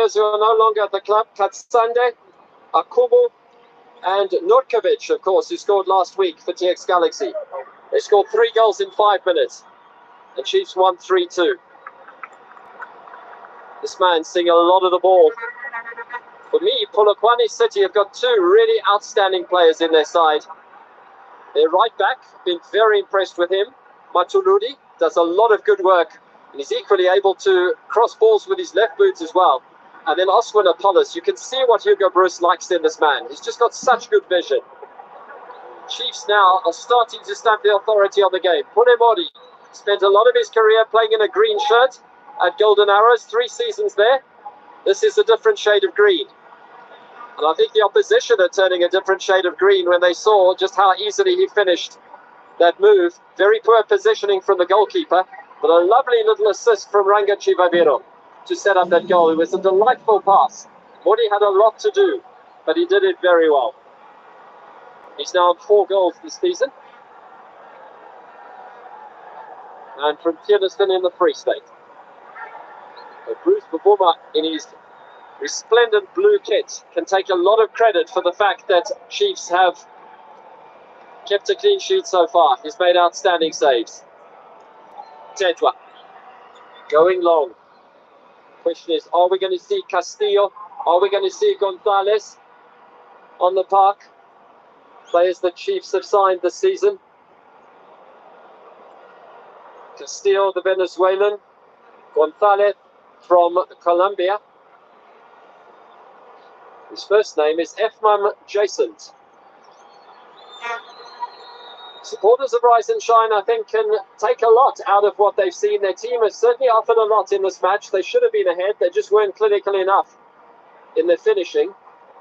who are no longer at the club, Katsande, Akubu, and Nurkovic, of course, who scored last week for TX Galaxy. They scored 3 goals in 5 minutes. The Chiefs won 3-2. This man seeing a lot of the ball. For me, Polokwane City have got 2 really outstanding players in their side. Their right back, been very impressed with him. Matuludi does a lot of good work, and he's equally able to cross balls with his left boot as well. And then Oswin Apollos, you can see what Hugo Bruce likes in this man. He's just got such good vision. Chiefs now are starting to stamp the authority on the game. Punemori spent a lot of his career playing in a green shirt at Golden Arrows, 3 seasons there. This is a different shade of green. And I think the opposition are turning a different shade of green when they saw just how easily he finished that move. Very poor positioning from the goalkeeper, but a lovely little assist from Ranga Chivaviro to set up that goal. It was a delightful pass. Mori had a lot to do, but he did it very well. He's now on 4 goals this season. And from Tierniston in the Free State. So Bruce Babuma, in his resplendent blue kit, can take a lot of credit for the fact that Chiefs have kept a clean sheet so far. He's made outstanding saves. Tetwa going long. Question is, are we going to see Castillo? Are we going to see Gonzalez on the park? Players the Chiefs have signed this season. Castillo, the Venezuelan. Gonzalez from Colombia. His first name is Efmam Jacent. Supporters of Rise and Shine, I think, can take a lot out of what they've seen. Their team has certainly offered a lot in this match. They should have been ahead. They just weren't clinical enough in their finishing.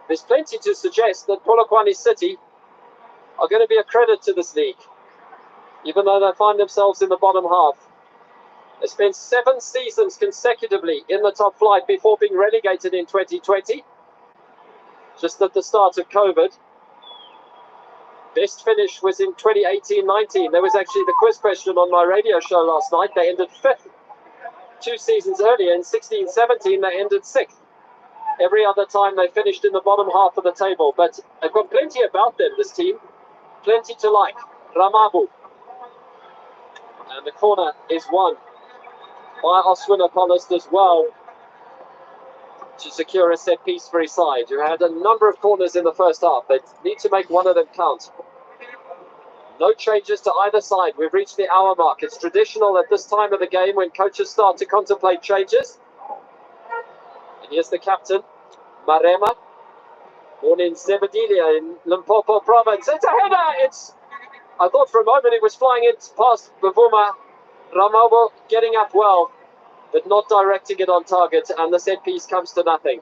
There's plenty to suggest that Polokwane City are going to be a credit to this league, even though they find themselves in the bottom half. They spent 7 seasons consecutively in the top flight before being relegated in 2020, just at the start of COVID. Best finish was in 2018-19. There was actually the quiz question on my radio show last night. They ended 5th 2 seasons earlier. In 16-17, they ended 6th. Every other time they finished in the bottom half of the table. But they've got plenty about them, this team. Plenty to like. Ramabu. And the corner is won by Oswin Apollos as well, to secure a set piece for his side, who had a number of corners in the first half. They need to make one of them count. No changes to either side. We've reached the hour mark. It's traditional at this time of the game when coaches start to contemplate changes. And here's the captain, Marema, born in Zebedilia in Limpopo province. It's a header! I thought for a moment it was flying in past Bavuma. Ramobo getting up well, but not directing it on target, and the set piece comes to nothing,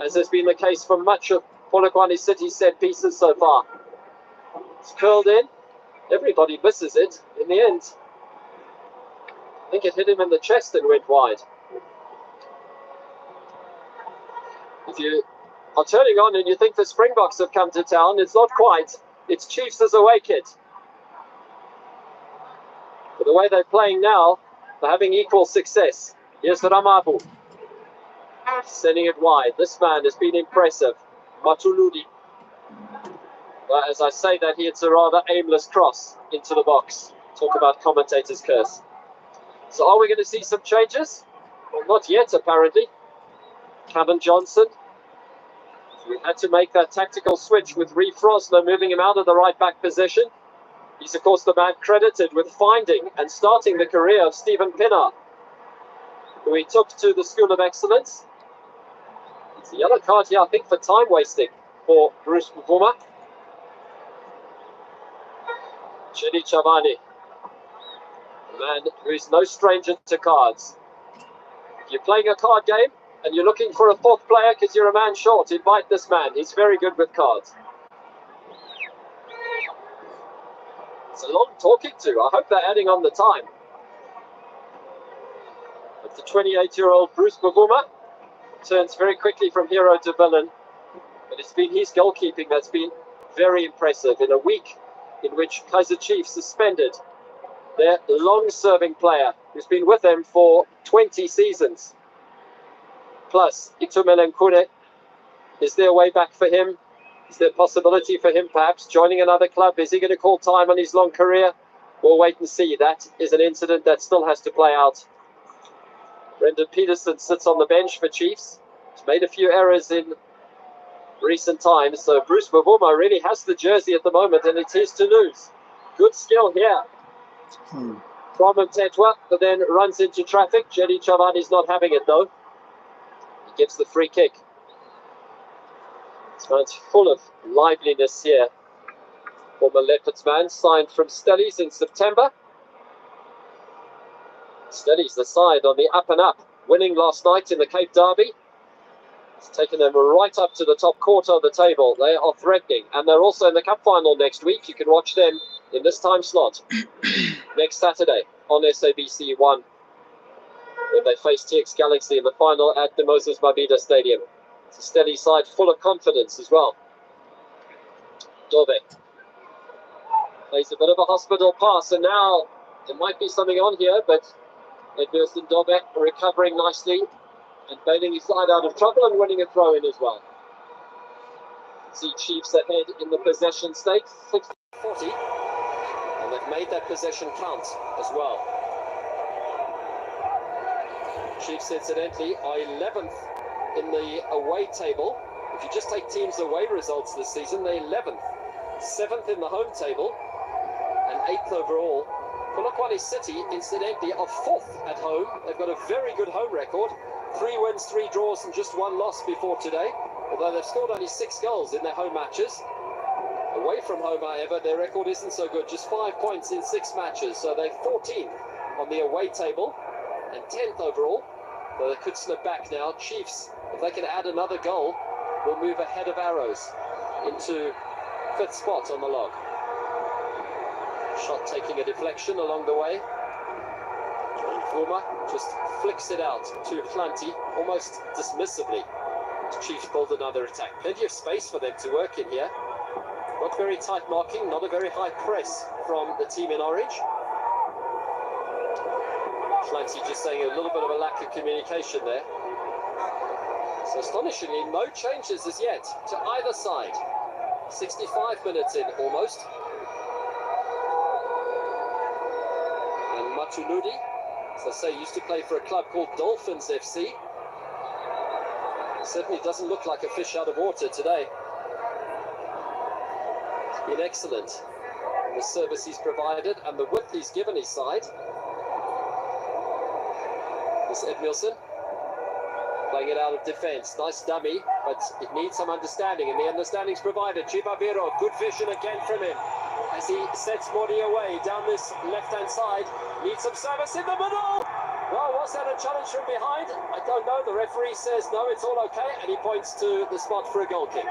as has been the case for much of Polokwane City's set pieces so far. It's curled in. Everybody misses it in the end. I think it hit him in the chest and went wide. If you are turning on and you think the Springboks have come to town, it's not quite. It's Chiefs as away kit. But the way they're playing now, they're having equal success. Here's Ramabu, sending it wide. This man has been impressive. Matuludi. But as I say that, he hits a rather aimless cross into the box. Talk about commentator's curse. So are we going to see some changes? Well, not yet, apparently. Cameron Johnson. We had to make that tactical switch with Reeve Frosner, moving him out of the right back position. He's, of course, the man credited with finding and starting the career of Stephen Pinnar, who he took to the School of Excellence. It's a yellow card here, I think, for time wasting for Bruce Mvuma. Chidi Chavani, a man who is no stranger to cards. If you're playing a card game and you're looking for a 4th player because you're a man short, invite this man. He's very good with cards. It's a long talking to. I hope they're adding on the time. But the 28-year-old Bruce Mvuma turns very quickly from hero to villain. But it's been his goalkeeping that's been very impressive in a week in which Kaizer Chiefs suspended their long-serving player who's been with them for 20 seasons. plus Itumeleng Kune. Is there a way back for him? Is there a possibility for him perhaps joining another club? Is he going to call time on his long career? We'll wait and see. That is an incident that still has to play out. Brendan Peterson sits on the bench for Chiefs. He's made a few errors in recent times, so Bruce Mavuma really has the jersey at the moment, and it's his to lose. Good skill here from Mtetwa, but then runs into traffic. Jenny Chavani's not having it though. He gives the free kick. So it's full of liveliness here. Former Leopards man, signed from Stellies in September. Stellies the side on the up and up, winning last night in the Cape Derby. It's taken them right up to the top quarter of the table. They are threatening, and they're also in the cup final next week. You can watch them in this time slot next Saturday on SABC 1 when they face TX Galaxy in the final at the Moses Mabhida Stadium. It's a steady side full of confidence as well. Dobe plays a bit of a hospital pass, and now there might be something on here, but Edmilson Dobe recovering nicely and bailing his side out of trouble and winning a throw-in as well. See Chiefs ahead in the possession stakes, 60-40, and they've made that possession count as well. Chiefs, incidentally, are 11th in the away table. If you just take teams' away results this season, they're 11th. 7th in the home table, and 8th overall. Polokwane City, incidentally, are 4th at home. They've got a very good home record. 3 wins, 3 draws, and just 1 loss before today. Although they've scored only 6 goals in their home matches. Away from home, however, their record isn't so good. Just 5 points in 6 matches. So they're 14th on the away table and 10th overall. So they could slip back now. Chiefs, if they can add another goal, will move ahead of Arrows into 5th spot on the log. Shot taking a deflection along the way. Fuma just flicks it out to Flanty, almost dismissively. Chiefs build another attack. Plenty of space for them to work in here. Not very tight marking, not a very high press from the team in orange. Flanty just saying a little bit of a lack of communication there. So astonishingly, no changes as yet to either side. 65 minutes in almost. And Matuludi, as I say, used to play for a club called Dolphins FC. Certainly doesn't look like a fish out of water today. He's been excellent in the service he's provided and the width he's given his side. This Edmilson playing it out of defence. Nice dummy, but it needs some understanding, and the understanding's provided. Chibaviro, good vision again from him as he sets Mori away down this left-hand side. Needs some service in the middle. Well, was that a challenge from behind? I don't know. The referee says no, it's all okay, and he points to the spot for a goal kick.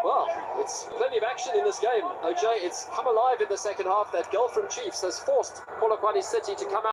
Well, it's plenty of action in this game, OJ. It's come alive in the second half. That goal from Chiefs has forced Polokwane City to come out.